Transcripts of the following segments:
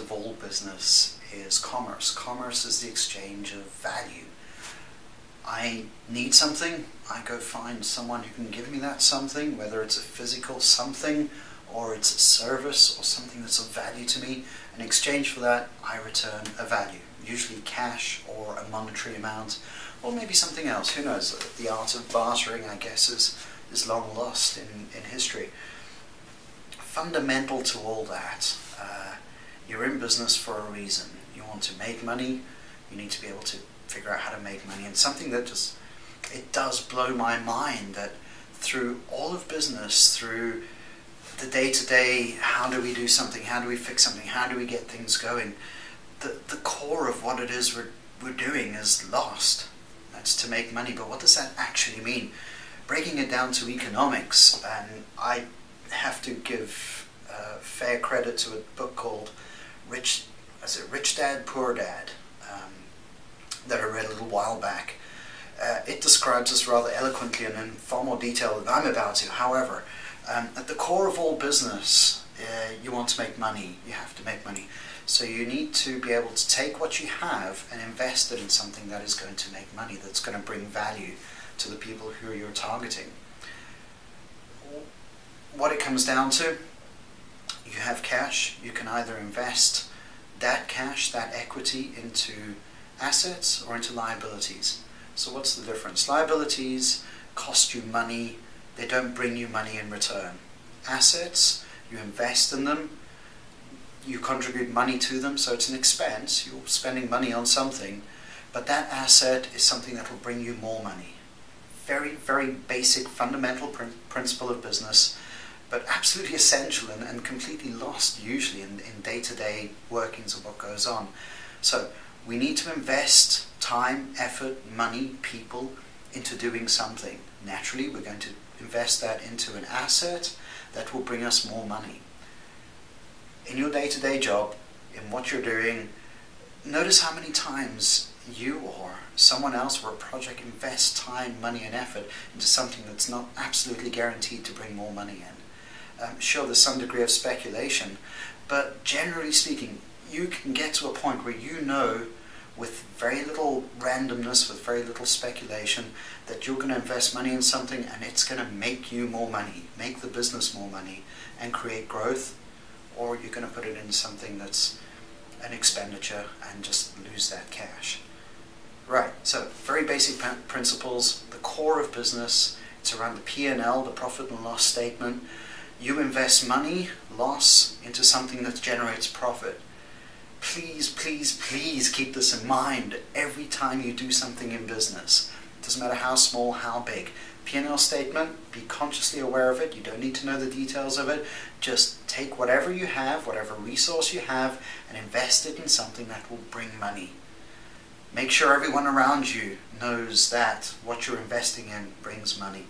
of all business is commerce. Commerce is the exchange of value. I need something, I go find someone who can give me that something, whether it's a physical something or it's a service or something that's of value to me. In exchange for that, I return a value, usually cash or a monetary amount, or maybe something else. Who knows? The art of bartering, I guess, is long lost in history. Fundamental to all that, you're in business for a reason. You want to make money, you need to be able to figure out how to make money. And something that it does blow my mind that through all of business, through the day-to-day, how do we do something, how do we fix something, how do we get things going, the core of what it is we're doing is lost. That's to make money, but what does that actually mean? Breaking it down to economics, and I have to give fair credit to a book called Rich Dad, Poor Dad, that I read a little while back. It describes this rather eloquently and in far more detail than I'm about to. However, at the core of all business, you want to make money, you have to make money. So you need to be able to take what you have and invest it in something that is going to make money, that's going to bring value to the people who you're targeting. What it comes down to, you have cash, you can either invest that cash, that equity, into assets or into liabilities. So what's the difference? Liabilities cost you money, they don't bring you money in return. Assets, you invest in them, you contribute money to them, so it's an expense, you're spending money on something, but that asset is something that will bring you more money. Very, very basic, fundamental principle of business, but absolutely essential and completely lost usually in day-to-day workings of what goes on. So we need to invest time, effort, money, people into doing something. Naturally, we're going to invest that into an asset that will bring us more money. In your day-to-day job, in what you're doing, notice how many times you or someone else or a project invests time, money and effort into something that's not absolutely guaranteed to bring more money in. Sure, there's some degree of speculation, but generally speaking, you can get to a point where you know with very little randomness, with very little speculation, that you're going to invest money in something and it's going to make you more money, make the business more money and create growth, or you're going to put it in something that's an expenditure and just lose that cash. Right, so very basic principles, the core of business, it's around the P&L, the profit and loss statement. You invest money, loss, into something that generates profit. Please, please, please keep this in mind every time you do something in business. It doesn't matter how small, how big. P&L statement, be consciously aware of it. You don't need to know the details of it. Just take whatever you have, whatever resource you have, and invest it in something that will bring money. Make sure everyone around you knows that what you're investing in brings money.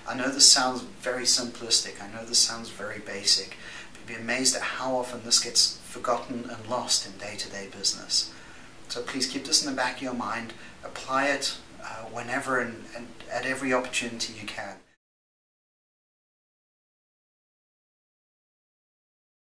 I know this sounds very simplistic, I know this sounds very basic, but you'd be amazed at how often this gets forgotten and lost in day-to-day business. So please keep this in the back of your mind, apply it whenever and at every opportunity you can.